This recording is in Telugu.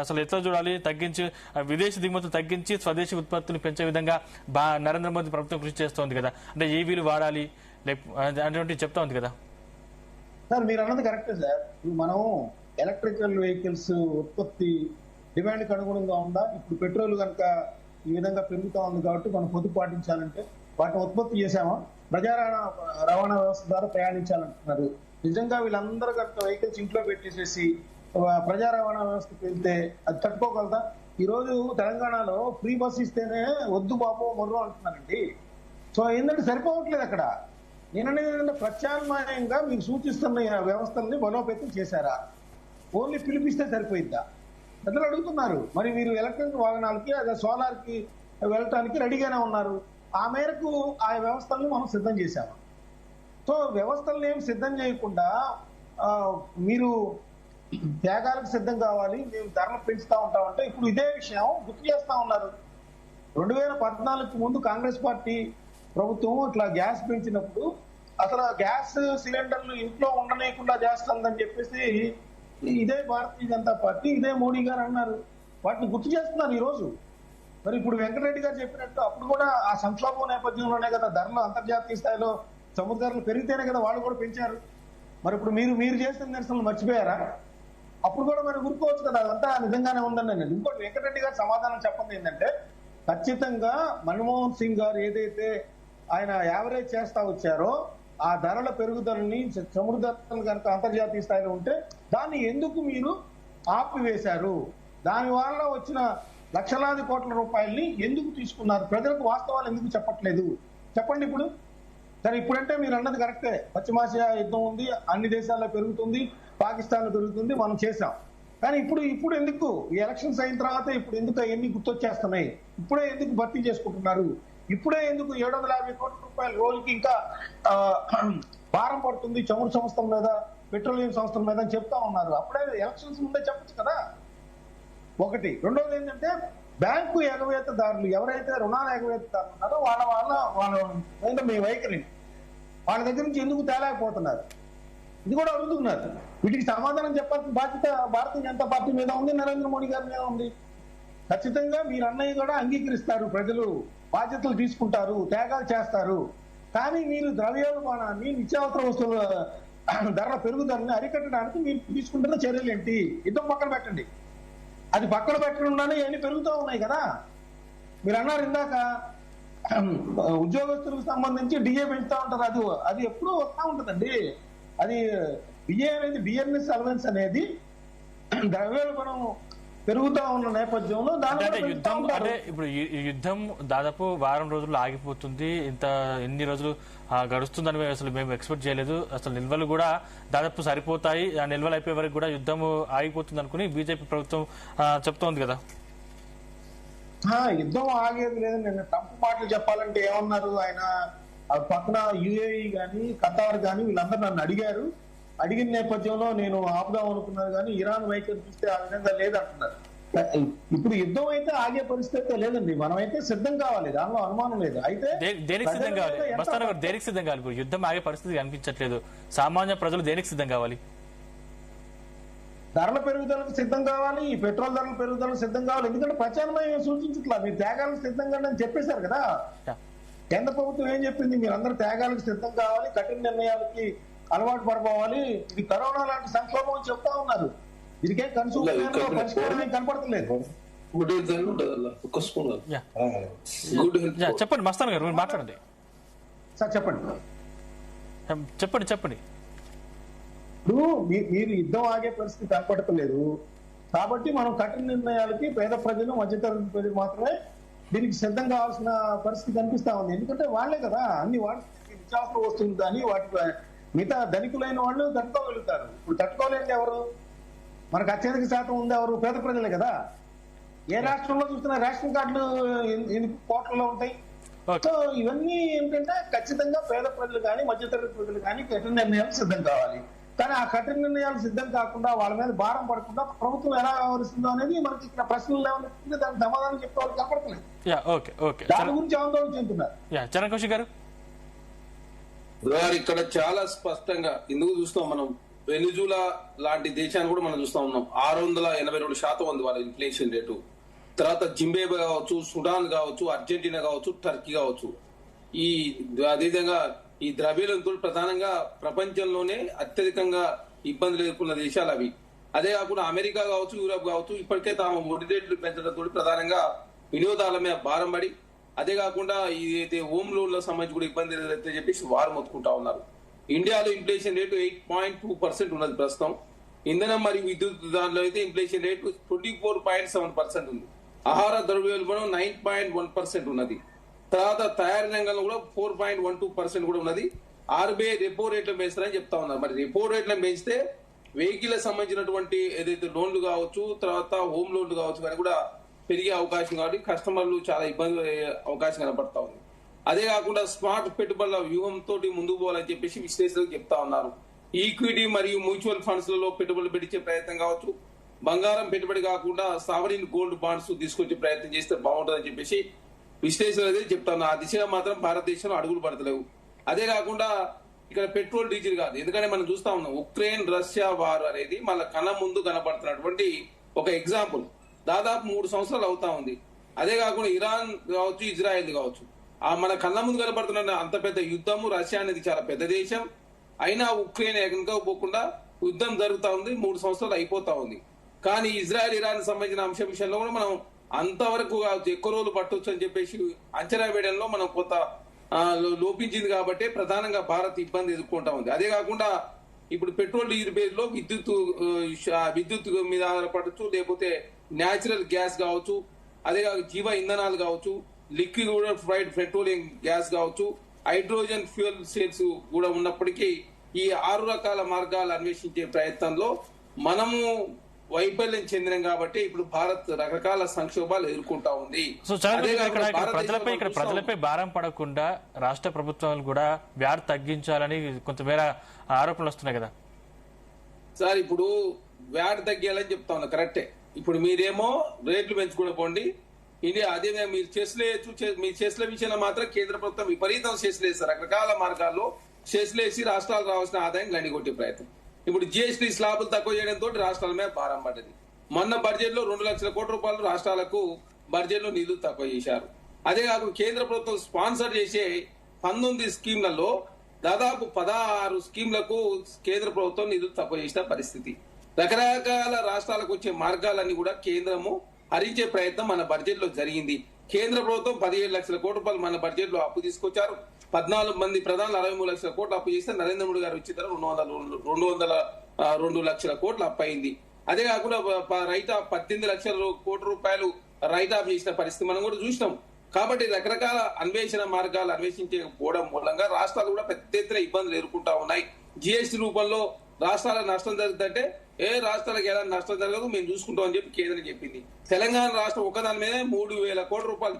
అసలు ఎట్లా చూడాలి? తగ్గించి విదేశీ దిగుమతులు తగ్గించి స్వదేశీ ఉత్పత్తులు పెంచే విధంగా నరేంద్ర మోదీ ప్రభుత్వం కృషి చేస్తోంది కదా, అంటే ఈవీలు వాడాలి అటువంటి చెప్తా ఉంది కదా సార్. మీరు అన్నది కరెక్టే సార్. మనం ఎలక్ట్రికల్ వెహికల్స్ ఉత్పత్తి డిమాండ్కి అనుగుణంగా ఉందా? ఇప్పుడు పెట్రోల్ కనుక ఈ విధంగా పెరుగుతా ఉంది కాబట్టి మనం పొదుపు పాటించాలంటే వాటిని ఉత్పత్తి చేసామా? ప్రజా రవాణా వ్యవస్థ ద్వారా ప్రయాణించాలంటున్నారు. నిజంగా వీళ్ళందరూ కనుక వెహికల్స్ ఇంట్లో పెట్టేసేసి ప్రజా రవాణా వ్యవస్థకి వెళ్తే అది తట్టుకోగలదా? ఈ రోజు తెలంగాణలో ఫ్రీ బస్ ఇస్తేనే వద్దు బాబు మొర్రో అంటున్నారండి. సో ఏంటంటే సరిపోవట్లేదు అక్కడ. నేననేది ఏంటంటే ప్రత్యామ్నాయంగా మీరు సూచిస్తున్న వ్యవస్థల్ని బలోపేతం చేశారా? ఓన్లీ పిలిపిస్తే సరిపోయిద్దా? ప్రజలు అడుగుతున్నారు. మరి మీరు ఎలక్ట్రిక్ వాహనాలకి అదే సోలార్ కి వెళ్ళటానికి రెడీగానే ఉన్నారు. ఆ మేరకు ఆ వ్యవస్థల్ని మనం సిద్ధం చేశాము. సో వ్యవస్థల్ని ఏం సిద్ధం చేయకుండా మీరు త్యాగాలకు సిద్ధం కావాలి, మేము ధరలు పెంచుతా ఉంటామంటే ఇప్పుడు ఇదే విషయం గుర్తు చేస్తా ఉన్నారు. 2014కు ముందు కాంగ్రెస్ పార్టీ ప్రభుత్వం ఇట్లా గ్యాస్ పెంచినప్పుడు అసలు గ్యాస్ సిలిండర్లు ఇంట్లో ఉండలేకుండా చేస్తుందని చెప్పేసి ఇదే భారతీయ జనతా పార్టీ, ఇదే మోడీ గారు అన్నారు. వాటిని గుర్తు చేస్తున్నారు ఈ రోజు. మరి ఇప్పుడు వెంకటరెడ్డి గారు చెప్పినట్టు అప్పుడు కూడా ఆ సంక్షోభం నేపథ్యంలోనే కదా ధరలు అంతర్జాతీయ స్థాయిలో సముద్ర ధరలు పెరిగితేనే కదా వాళ్ళు కూడా పెంచారు. మరి ఇప్పుడు మీరు చేసిన నిరసనలు మర్చిపోయారా? అప్పుడు కూడా మరి ఊరుకోవచ్చు కదా, అదంతా నిజంగానే ఉందని. నేను ఇంకోటి వెంకటరెడ్డి గారు సమాధానం చెప్పండి ఏంటంటే ఖచ్చితంగా మన్మోహన్ సింగ్ గారు ఏదైతే ఆయన యావరేజ్ చేస్తా వచ్చారో ఆ ధరల పెరుగుదలని సముద్ర ధరలు కనుక అంతర్జాతీయ స్థాయిలో ఉంటే దాన్ని ఎందుకు మీరు ఆపివేశారు? దాని వల్ల వచ్చిన లక్షలాది కోట్ల రూపాయల్ని ఎందుకు తీసుకున్నారు? ప్రజలకు వాస్తవాలు ఎందుకు చెప్పట్లేదు? చెప్పండి ఇప్పుడు. సరే ఇప్పుడంటే మీరు అన్నది కరెక్టే, పశ్చిమాసియా యుద్ధం ఉంది, అన్ని దేశాల్లో పెరుగుతుంది, పాకిస్తాన్ లో పెరుగుతుంది, మనం చేసాం. కానీ ఇప్పుడు ఎందుకు ఈ ఎలక్షన్స్ అయిన తర్వాత ఇప్పుడు ఎందుకు అవన్నీ గుర్తొచ్చేస్తున్నాయి? ఇప్పుడే ఎందుకు భర్తీ చేసుకుంటున్నారు? ఇప్పుడే ఎందుకు 750 కోట్ల రూపాయల రోజుకి ఇంకా భారం పడుతుంది చమురు సంస్థల మీద, పెట్రోలియం సంస్థల మీద అని చెప్తా ఉన్నారు? అప్పుడే ఎలక్షన్స్ ముందే చెప్పచ్చు కదా. ఒకటి. రెండోది ఏంటంటే బ్యాంకు ఎగవేతదారులు ఎవరైతే రుణాల ఎగవేతదారులు ఉన్నారో వాళ్ళ మీ వైఖరి వాళ్ళ దగ్గర నుంచి ఎందుకు తేలేకపోతున్నారు? ఇది కూడా అడుగుతున్నారు. వీటికి సమాధానం చెప్పాల్సిన బాధ్యత భారతీయ జనతా పార్టీ మీద ఉంది, నరేంద్ర మోడీ గారి మీద ఉంది. ఖచ్చితంగా మీరు అన్నయ్య కూడా అంగీకరిస్తారు, ప్రజలు బాధ్యతలు తీసుకుంటారు, త్యాగాలు చేస్తారు. కానీ మీరు ద్రవ్యోల్బణాన్ని, నిత్యావసర వస్తువుల ధరల పెరుగుదలని అరికట్టడానికి మీరు తీసుకుంటున్న చర్యలు ఏంటి? యుద్ధం పక్కన పెట్టండి. అది పక్కన పెట్టకుండానే ఇవన్నీ పెరుగుతూ ఉన్నాయి కదా. మీరు అన్నారు ఇందాక ఉద్యోగస్తులకు సంబంధించి డిఏ పెంచుతా ఉంటారు. అది ఎప్పుడూ వస్తూ ఉంటుందండి. అది డిఏ అనేది బిఎన్ఎస్ అలవెన్స్ అనేది ద్రవ్యోల్బణం పెరుగుతా ఉన్న నేపథ్యంలో యుద్ధం అంటే ఇప్పుడు ఈ యుద్ధం దాదాపు వారం రోజుల్లో ఆగిపోతుంది. ఎన్ని రోజులు గడుస్తుందని అసలు మేము ఎక్స్పెక్ట్ చేయలేదు. అసలు నిల్వలు కూడా దాదాపు సరిపోతాయి, ఆ నిల్వలు అయిపోయే వరకు కూడా యుద్ధం ఆగిపోతుంది అనుకుని బీజేపీ ప్రభుత్వం చెప్తోంది కదా. యుద్ధం ఆగేది లేదు. నిన్న ట్రంప్ మాటలు చెప్పాలంటే ఏమన్నారు ఆయన? పక్కన యుఏఈ గాని ఖతార్ గాని వీళ్ళందరూ నన్ను అడిగారు. అడిగిన నేపథ్యంలో నేను ఆపుదాం అనుకున్నాను, కానీ ఇరాన్ వైఖరి చూస్తే ఆ విధంగా లేదంటున్నారు. ఇప్పుడు యుద్ధం అయితే ఆగే పరిస్థితి లేదండి. మనమైతే సిద్ధం కావాలి, దానిలో అనుమానం లేదు. అయితే దేనికి సిద్ధం కావాలి? దేనికి సిద్ధం కావాలి? ఇప్పుడు యుద్ధం ఆగే పరిస్థితి కనిపించట్లేదు. సామాన్య ప్రజలు దేనికి సిద్ధం కావాలి? ధరల పెరుగుదలకు సిద్ధం కావాలి, ఈ పెట్రోల్ ధరల పెరుగుదలకు సిద్ధం కావాలి. ఎందుకంటే ప్రత్యామ్నాయం సూచించట్లా. మీరు త్యాగాలకు సిద్ధంగా అని చెప్పేశారు కదా. కేంద్ర ప్రభుత్వం ఏం చెప్పింది? మీరు అందరూ త్యాగాలకు సిద్ధం కావాలి, కఠిన నిర్ణయాలకి అలవాటు పడిపోవాలి, ఇది కరోనా లాంటి సంక్షోభం అని చెప్తా ఉన్నారు. దీనికేం పరిష్కారం కనపడతలేదు. చెప్పండి మస్తాన్ గారు, మీరు మాట్లాడండి సార్. చెప్పండి. ఇప్పుడు మీరు యుద్ధం ఆగే పరిస్థితి కనపడతలేదు కాబట్టి మనం కఠిన నిర్ణయాలకి పేద ప్రజలు, మధ్యతరగతి ప్రజలు మాత్రమే దీనికి సిద్ధం కావాల్సిన పరిస్థితి కనిపిస్తా ఉంది. ఎందుకంటే వాళ్లే కదా అన్ని నిత్యావసర వస్తువులు కానీ వాటి మిగతా ధనికులైన వాళ్ళు తట్టుకోగలుగుతారు. ఇప్పుడు తట్టుకోలేండి ఎవరు? మనకు అత్యధిక శాతం ఉంది ఎవరు? పేద ప్రజలే కదా. ఏ రాష్ట్రంలో చూస్తున్నా రేషన్ కార్డులు ఎన్ని కోట్లలో ఉంటాయి. సో ఇవన్నీ ఏంటంటే ఖచ్చితంగా పేద ప్రజలు కానీ, మధ్యతరగతి ప్రజలు కానీ కఠిన నిర్ణయాలు సిద్ధం కావాలి. కానీ ఆ కఠిన నిర్ణయాలు సిద్ధం కాకుండా వాళ్ళ మీద భారం పడకుండా ప్రభుత్వం ఎలా వ్యవహరిస్తుందో అనేది మనకి ఇక్కడ ప్రశ్నలు లేవనెత్తుంది. దానికి సమాధానం చెప్పేవాళ్ళు కనపడతలేదు. దాని గురించి ఆందోళన చెందుతున్నారు. చరణ్ కౌశిక్ గారు ఇక్కడ చాలా స్పష్టంగా ఎందుకు చూస్తాం మనం వెనిజులా లాంటి దేశాన్ని కూడా మనం చూస్తా ఉన్నాం. 682% ఉంది వాళ్ళ ఇన్ఫ్లేషన్ రేటు. తర్వాత జింబాబ్వే కావచ్చు, సుడాన్ కావచ్చు, అర్జెంటీనా కావచ్చు, టర్కీ కావచ్చు. ఈ అదేవిధంగా ఈ ద్రవ్యోల్బణం ప్రధానంగా ప్రపంచంలోనే అత్యధికంగా ఇబ్బందులు ఎదుర్కొన్న దేశాలు అవి. అదే కాకుండా అమెరికా కావచ్చు, యూరోప్ కావచ్చు ఇప్పటికే తాము వడ్డీ రేట్లు పెంచడంతో ప్రధానంగా వినియోగదారుల మీద భారం పడి, అదే కాకుండా ఇదైతే హోమ్ లోన్లకు సంబంధించి కూడా ఇబ్బంది ఎదురైతే చెప్పేసి వారు మొత్తుకుంటా ఉన్నారు. ఇండియాలో ఇన్ఫ్లేషన్ రేటు 8.2% ఉన్నది ప్రస్తుతం. ఇంధనం మరియు విద్యుత్ దానిలో అయితే ఇన్ఫ్లేషన్ రేటు 24.7% ఉంది. ఆహార ద్రవ్యోల్బణం 9.1% ఉన్నది. తర్వాత తయారీ రంగంలో కూడా 4.12% కూడా ఉన్నది. ఆర్బీఐ రెపో రేట్లను పెంచుతారని చెప్తా ఉన్నారు. మరి రెపో రేట్లను పెంచితే వెహికల్ సంబంధించినటువంటి ఏదైతే లోన్లు కావచ్చు, తర్వాత హోమ్ లోన్లు కావచ్చు కానీ కూడా పెరిగే అవకాశం కాబట్టి కస్టమర్లు చాలా ఇబ్బంది అయ్యే అవకాశం కనబడతా ఉంది. అదే కాకుండా స్మార్ట్ పెట్టుబడుల వ్యూహంతో ముందుకు పోవాలని చెప్పేసి విశ్లేషకులు చెప్తా ఉన్నారు. ఈక్విటీ మరియు మ్యూచువల్ ఫండ్స్ లలో పెట్టుబడులు పెట్టించే ప్రయత్నం కావచ్చు, బంగారం పెట్టుబడి కాకుండా సావరిన్ గోల్డ్ బాండ్స్ తీసుకొచ్చే ప్రయత్నం చేస్తే బాగుంటుందని చెప్పేసి విశ్లేషకులు అయితే చెప్తా ఉన్నారు. ఆ దిశగా మాత్రం భారతదేశంలో అడుగులు పడతలేవు. అదే కాకుండా ఇక్కడ పెట్రోల్ డీజిల్ కాదు, ఎందుకంటే మనం చూస్తా ఉన్నాం ఉక్రెయిన్ రష్యా వార్ అనేది మన కళ్ళ ముందు కనబడుతున్నటువంటి ఒక ఎగ్జాంపుల్. దాదాపు 3 సంవత్సరాలు అవుతా ఉంది. అదే కాకుండా ఇరాన్ కావచ్చు, ఇజ్రాయెల్ కావచ్చు, ఆ మన కళ్ళ ముందు కనబడుతున్న అంత పెద్ద యుద్ధము. రష్యా అనేది చాలా పెద్ద దేశం, అయినా ఉక్రెయిన్ ఎగనక పోకుండా యుద్ధం జరుగుతా ఉంది. 3 సంవత్సరాలు అయిపోతా ఉంది. కానీ ఇజ్రాయెల్ ఇరాన్ సంబంధించిన అంశం విషయంలో కూడా మనం అంతవరకు ఎక్కువ రోజులు పట్టొచ్చు అని చెప్పేసి అంచనా వేయడంలో మనం కొంత లోపించింది. కాబట్టి ప్రధానంగా భారత్ ఇబ్బంది ఎదుర్కొంటా ఉంది. అదే కాకుండా ఇప్పుడు పెట్రోల్ డీజిల్ బేస్లో విద్యుత్ మీద ఆధారపడచ్చు, లేకపోతే న్యాచురల్ గ్యాస్ కావచ్చు, అదే కాక జీవ ఇంధనాలు కావచ్చు, లిక్విడ్ ఫ్రైడ్ పెట్రోలియం గ్యాస్ కావచ్చు, హైడ్రోజన్ ఫ్యూయల్ సెల్స్ కూడా ఉన్నప్పటికీ ఈ 6 రకాల మార్గాలు అన్వేషించే ప్రయత్నంలో మనము వైఫల్యం చెందినం కాబట్టి ఇప్పుడు భారత్ రకరకాల సంక్షోభాలు ఎదుర్కొంటా ఉంది. సో ప్రజలపై భారం పడకుండా రాష్ట్ర ప్రభుత్వాలు కూడా వ్యాట్ తగ్గించాలని కొంతమేర ఆరోపణలు వస్తున్నాయి కదా సార్. ఇప్పుడు వ్యాట్ తగ్గాలని చెప్తా ఉన్నా, కరెక్టే. ఇప్పుడు మీరేమో రేట్లు పెంచుకుని పోండి ఇండియా, అదే మీరు మీ చేసిన విషయంలో మాత్రం కేంద్ర ప్రభుత్వం విపరీతం చేసలేదు. రకరకాల మార్గాల్లో చేసలేసి రాష్ట్రాలు రావాల్సిన ఆదాయం గండికొట్టే ప్రయత్నం. ఇప్పుడు జిఎస్టీ స్లాబులు తక్కువ చేయడంతో రాష్ట్రాల మీద భారం పడ్డది. మొన్న బడ్జెట్ లో 2 లక్షల కోట్ల రూపాయలు రాష్ట్రాలకు బడ్జెట్ లో నిధులు తక్కువ చేశారు. అదే కాకుండా కేంద్ర ప్రభుత్వం స్పాన్సర్ చేసే 19 స్కీమ్లలో దాదాపు 16 స్కీమ్లకు కేంద్ర ప్రభుత్వం నిధులు తక్కువ చేసిన పరిస్థితి. రకరకాల రాష్ట్రాలకు వచ్చే మార్గాలన్నీ కూడా కేంద్రము హరించే ప్రయత్నం మన బడ్జెట్ లో జరిగింది. కేంద్ర ప్రభుత్వం 17 లక్షల కోట్ల రూపాయలు మన బడ్జెట్ లో అప్పు తీసుకొచ్చారు. 14 మంది ప్రధానులు 63 లక్షల కోట్లు అప్పు చేస్తే నరేంద్ర మోడీ గారు వచ్చిన తర్వాత 202 లక్షల కోట్లు అప్పు అయింది. అదే కాకుండా 18 లక్షల కోట్ల రూపాయలు రైట్ ఆఫ్ చేసిన పరిస్థితి మనం కూడా చూసినాం. కాబట్టి రకరకాల అన్వేషణ మార్గాలు అన్వేషించకపోవడం మూలంగా రాష్ట్రాలు కూడా పెద్ద ఎత్తున ఇబ్బందులు ఎదుర్కొంటా ఉన్నాయి. జిఎస్టీ రూపంలో రాష్ట్రాలకు నష్టం జరుగుతుంటే ఏ రాష్ట్రాలకు ఎలా నష్టం జరగదు మేము చూసుకుంటామని చెప్పి కేంద్రం చెప్పింది. తెలంగాణ రాష్ట్రం ఒకదాని మీద 3,000 కోట్ల రూపాయలు